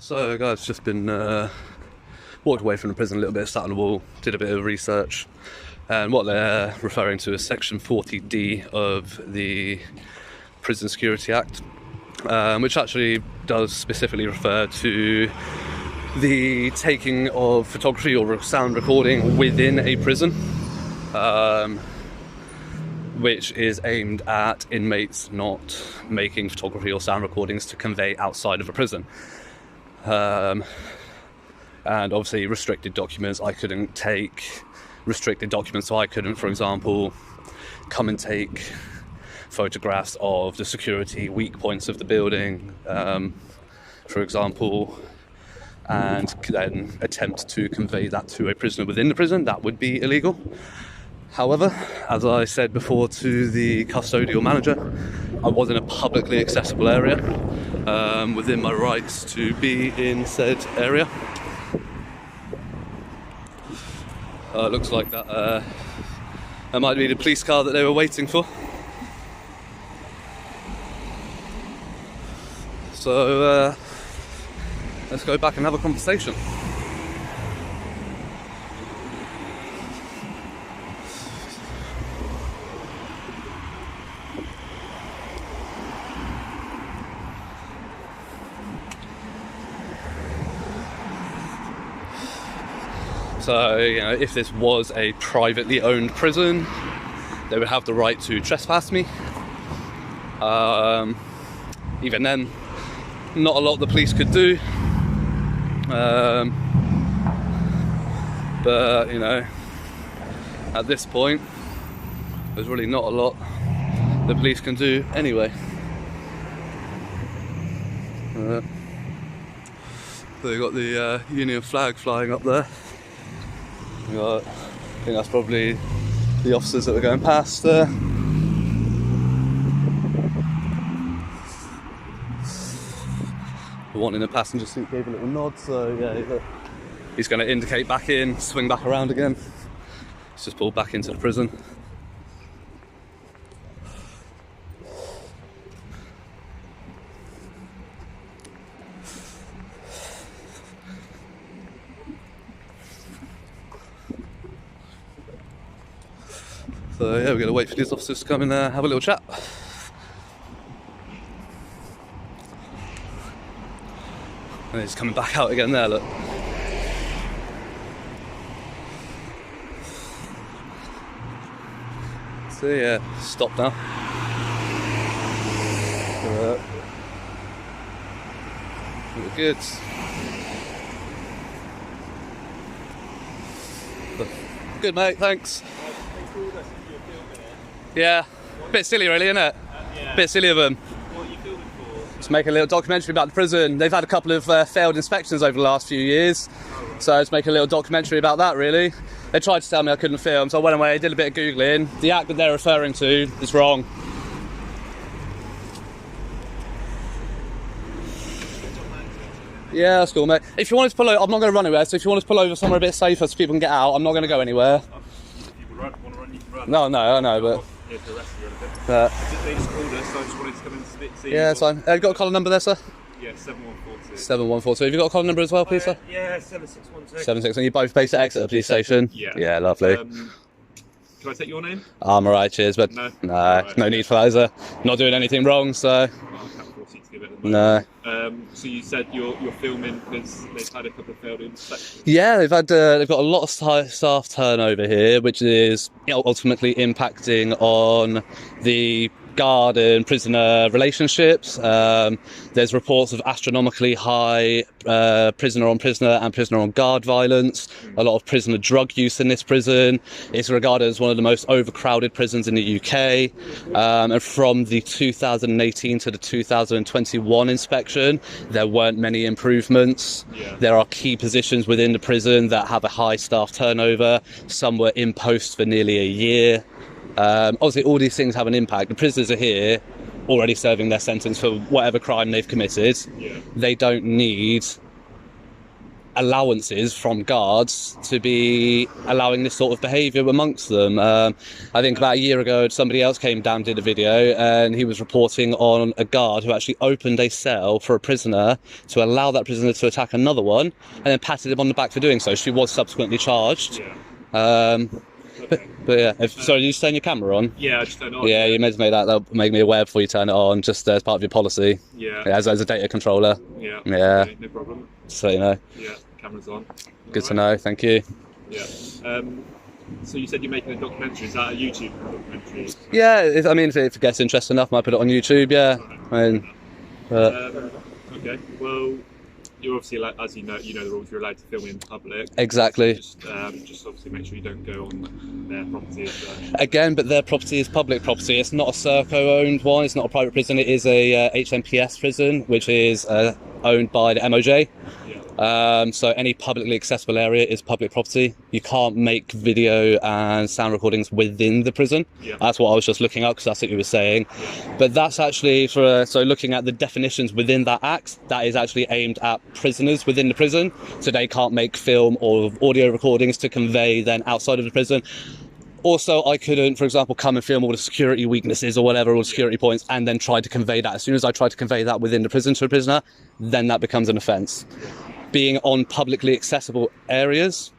So guys, just been walked away from the prison a little bit, sat on the wall, did a bit of research, and what they're referring to is Section 40D of the Prison Security Act, which actually does specifically refer to the taking of photography or sound recording within a prison, which is aimed at inmates not making photography or sound recordings to convey outside of a prison. And obviously restricted documents. I couldn't take restricted documents, so I couldn't, for example, come and take photographs of the security weak points of the building, for example, and then attempt to convey that to a prisoner within the prison. That would be illegal. However, as I said before to the custodial manager, I was in a publicly accessible area, within my rights to be in said area. It looks like that might be the police car that they were waiting for. So let's go back and have a conversation. So, if this was a privately owned prison, they would have the right to trespass me. Even then, not a lot the police could do. But, at this point, there's really not a lot the police can do anyway. They've got the Union flag flying up there. I think that's probably the officers that were going past there. Wanting a passenger seat, gave a little nod, so yeah, he's going to indicate back in, swing back around again. He's just pulled back into the prison. So yeah, we're going to wait for these officers to come and have a little chat. And he's coming back out again there, look. So yeah, stop now. Look good. Good mate, thanks. Yeah, bit silly really, isn't it? Yeah. Bit silly of them. What are you filming for? Just make a little documentary about the prison. They've had a couple of failed inspections over the last few years, so let's make a little documentary about that really. They tried to tell me I couldn't film, so I went away, did a bit of Googling. The act that they're referring to is wrong. Yeah, that's cool, mate. If you wanted to pull over, I'm not going to run anywhere, so if you want to pull over somewhere a bit safer so people can get out, I'm not going to go anywhere. If you want to run, you can run. No, I know, but... Here to arrest you or anything. But They just called us, so I just wanted to come and see yeah, that's fine. Have you got a collar number there, sir? Yeah, 7142. 7142. Have you got a collar number as well, please, sir? Yeah, 7612. 76. And you're both based at Exeter Police Station? Yeah. Yeah, lovely. Can I take your name? I'm alright, cheers, but No. no Alright. need for that, sir. Not doing anything wrong, so Well, I can't force you to give it at the no. moment. So you said you're filming because they've had a couple of failed inspections. Yeah, they've got a lot of staff turnover here, which is ultimately impacting on the guard and prisoner relationships. There's reports of astronomically high prisoner on prisoner and prisoner on guard violence. A lot of prisoner drug use in this prison. It's regarded as one of the most overcrowded prisons in the UK. And from the 2018 to the 2021 inspection, there weren't many improvements. Yeah. There are key positions within the prison that have a high staff turnover. Some were in post for nearly a year. Obviously, all these things have an impact. The prisoners are here already serving their sentence for whatever crime they've committed. Yeah. They don't need allowances from guards to be allowing this sort of behaviour amongst them. I think about a year ago somebody else came down, did a video, and he was reporting on a guard who actually opened a cell for a prisoner to allow that prisoner to attack another one, and then patted him on the back for doing so. She was subsequently charged. But yeah, sorry, you turn your camera on? Yeah, I just turned it on. Yeah, you meant to make that'll make me aware before you turn it on, just as part of your policy. Yeah. As a data controller. Yeah. Yeah. Okay, no problem. So you know. Yeah, camera's on. Good to know, thank you. Yeah. So you said you're making a documentary. Is that a YouTube documentary? Yeah, if it gets interesting enough, I might put it on YouTube, yeah. Okay, well, you're obviously, as you know the rules, you're allowed to film in public. Exactly. Just obviously make sure you don't go on their property as such. Again, but their property is public property. It's not a Serco-owned one. It's not a private prison. It is a HMPS prison, which is owned by the MOJ. So any publicly accessible area is public property. You can't make video and sound recordings within the prison. Yeah. That's what I was just looking up, because that's what you were saying. Yeah. But that's actually so looking at the definitions within that act, that is actually aimed at prisoners within the prison. So they can't make film or audio recordings to convey then outside of the prison. Also, I couldn't, for example, come and film all the security weaknesses or whatever, all the security points, and then try to convey that. As soon as I try to convey that within the prison to a prisoner, then that becomes an offence. Being on publicly accessible areas,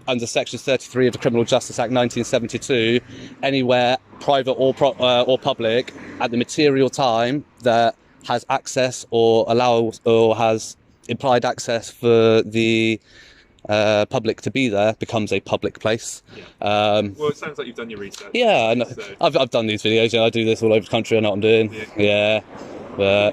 under Section 33 of the Criminal Justice Act 1972, anywhere private or public at the material time that has access or allows or has implied access for the public to be there becomes a public place. Well, it sounds like you've done your research. Yeah, I know. So. I've done these videos. I do this all over the country. I know what I'm doing. Yeah. But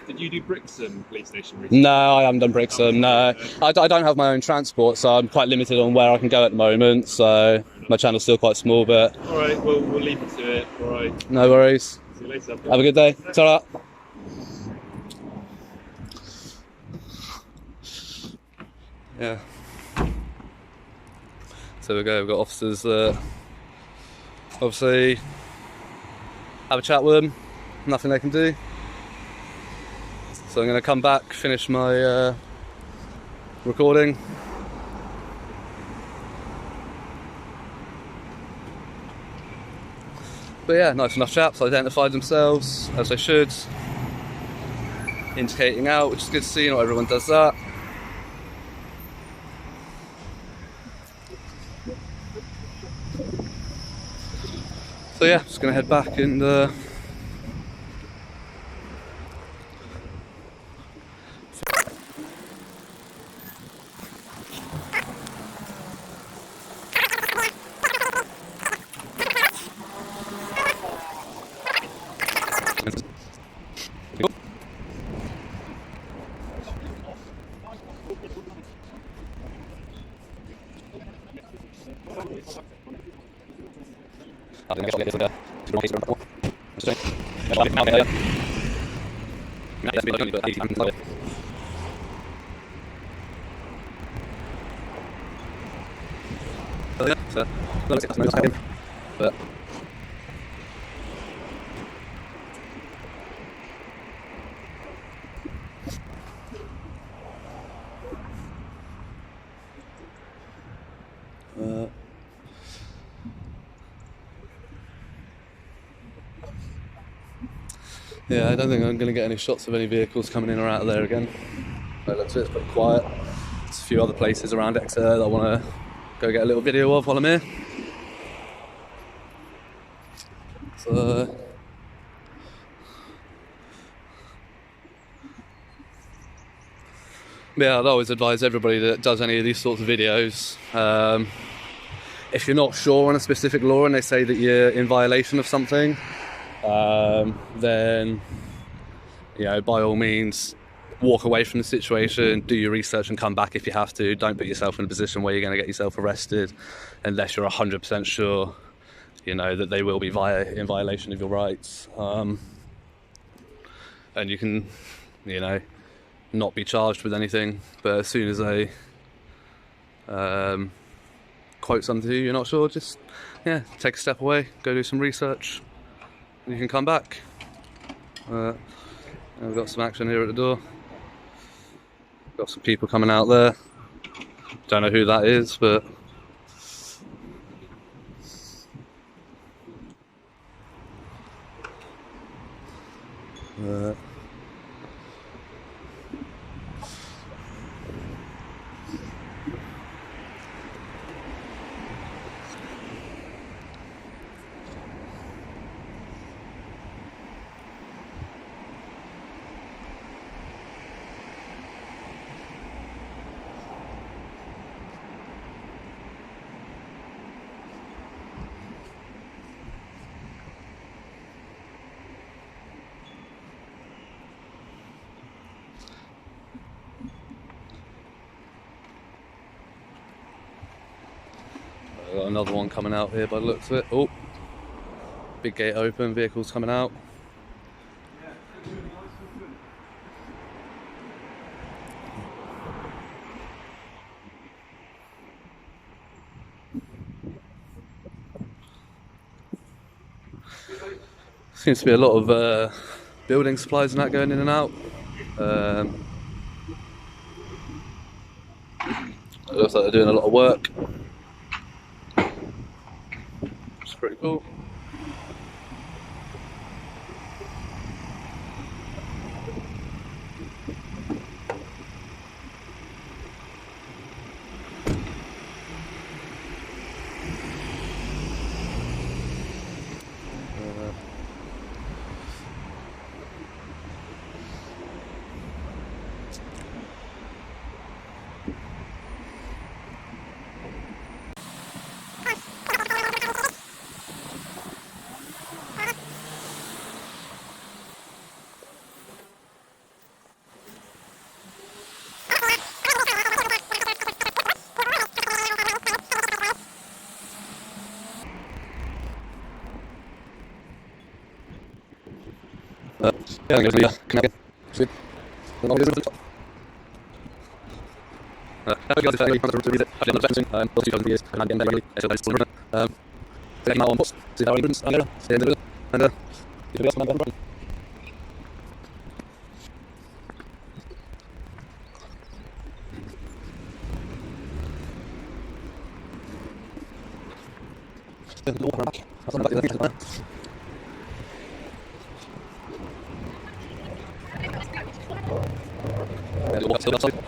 did you do Brixham Police Station recently? No, I haven't done Brixham. No, I don't have my own transport, so I'm quite limited on where I can go at the moment. So my channel's still quite small, but. All right. Well, we'll leave it to it. All right. No worries. See you later. Have a good day. Ta-ra. Yeah. So we go. We've got officers. Obviously, have a chat with them. Nothing they can do. So I'm going to come back, finish my recording. But yeah, nice enough chaps, identified themselves as they should. Indicating out, which is good to see, not everyone does that. So yeah, just going to head back and yeah, I don't think I'm going to get any shots of any vehicles coming in or out of there again. But looks it's pretty quiet. There's a few other places around Exeter that I want to go get a little video of while I'm here. So yeah, I'd always advise everybody that does any of these sorts of videos, if you're not sure on a specific law and they say that you're in violation of something, then, you know, by all means, walk away from the situation, do your research and come back if you have to. Don't put yourself in a position where you're going to get yourself arrested unless you're 100% sure, you know, that they will be in violation of your rights. And you can, you know, not be charged with anything, but as soon as they quote something to you, you're not sure, just, yeah, take a step away, go do some research. You can come back. We've got some action here at the door. Got some people coming out there. Don't know who that is, but I've got another one coming out here by the looks of it. Oh, big gate open, vehicles coming out. Seems to be a lot of building supplies and that going in and out. It looks like they're doing a lot of work. It's pretty cool. Yeah, I think it's come out. See?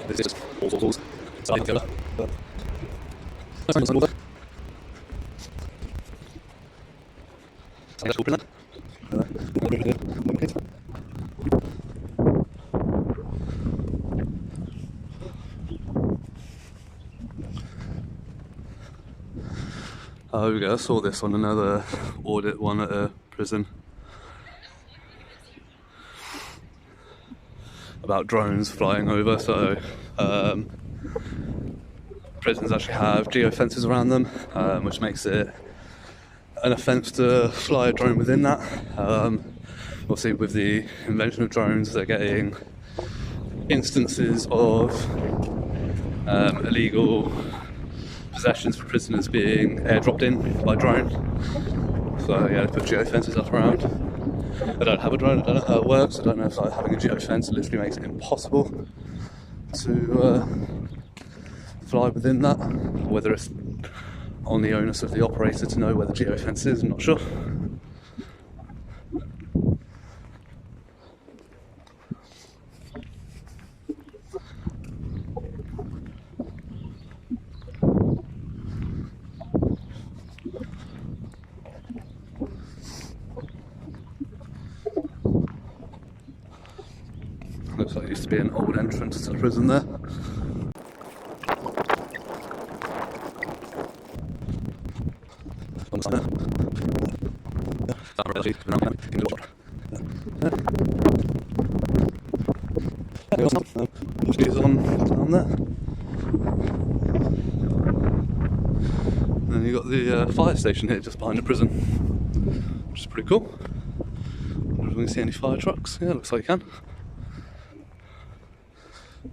This is all starting together. Oh, here we go. I saw this on another audit one at a prison about drones flying over. So prisons actually have geofences around them, which makes it an offence to fly a drone within that. Obviously, with the invention of drones, they're getting instances of illegal possessions for prisoners being airdropped in by drone. So yeah, they put geofences up around. I don't have a drone, I don't know how it works, I don't know if like, having a geofence literally makes it impossible to fly within that, or whether it's on the onus of the operator to know where the geofence is, I'm not sure. Looks like it used to be an old entrance to the prison there. On down there. And then you got the fire station here just behind the prison, which is pretty cool. I don't know if we can see any fire trucks. Yeah, looks like you can.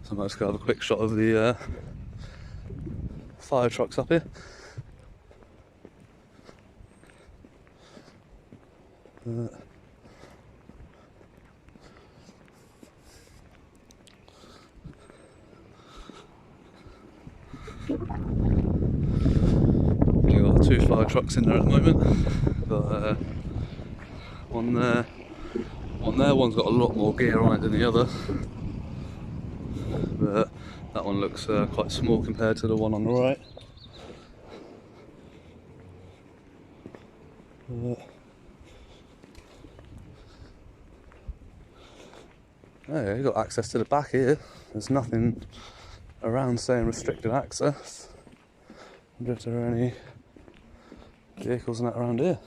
So I might just go have a quick shot of the fire trucks up here. We've got 2 fire trucks in there at the moment. Got one there, one's got a lot more gear on it than the other. But that one looks quite small compared to the one on the right. Yeah, you've got access to the back here. There's nothing around saying restricted access. I wonder if there are any vehicles and that around here.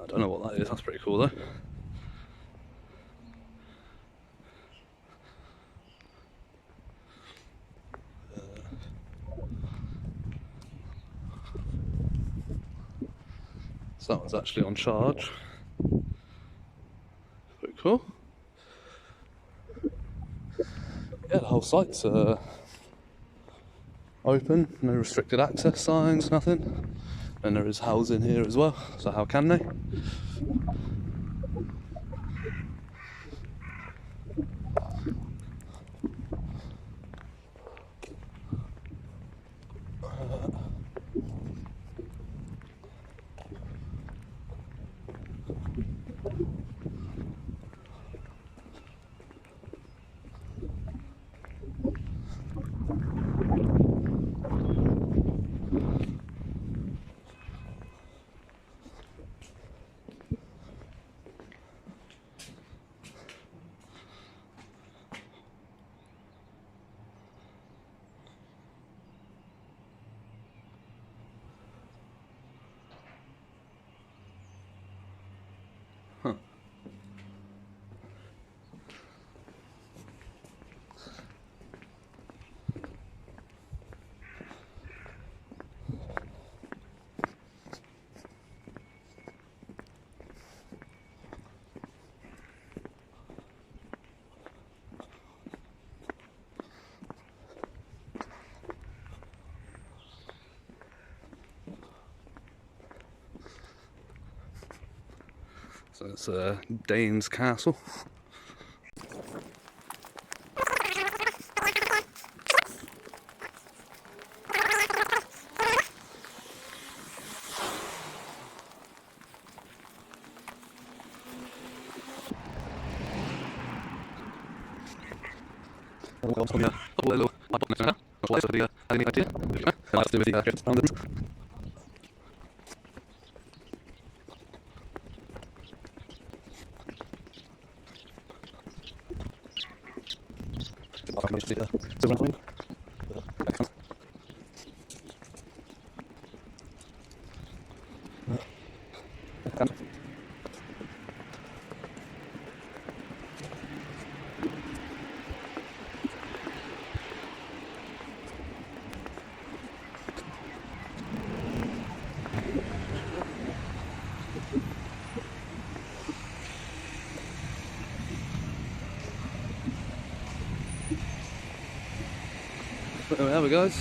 I don't know what that is, that's pretty cool though. So that was actually on charge. Pretty cool. Yeah, the whole site's open, no restricted access signs, nothing. And there is housing here as well, so how can they? Huh. So it's Dane's Castle. There we have it, guys.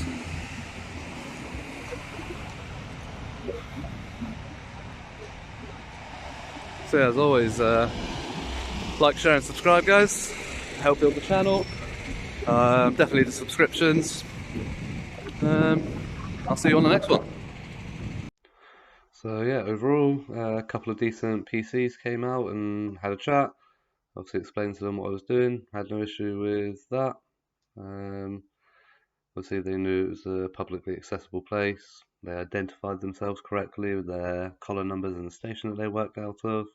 So yeah, as always, like, share and subscribe, guys. Help build the channel. Definitely the subscriptions. I'll see you on the next one. So yeah, overall, a couple of decent PCs came out and had a chat. Obviously explained to them what I was doing. Had no issue with that. Obviously they knew it was a publicly accessible place. They identified themselves correctly with their collar numbers and the station that they worked out of,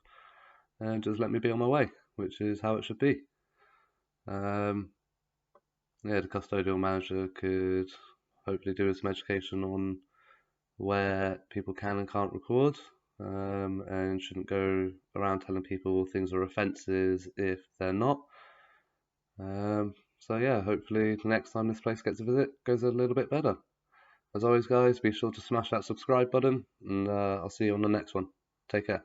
and just let me be on my way, which is how it should be. Yeah, the custodial manager could hopefully do some education on where people can and can't record, and shouldn't go around telling people things are offences if they're not. So yeah, hopefully the next time this place gets a visit goes a little bit better. As always, guys, be sure to smash that subscribe button, and I'll see you on the next one. Take care.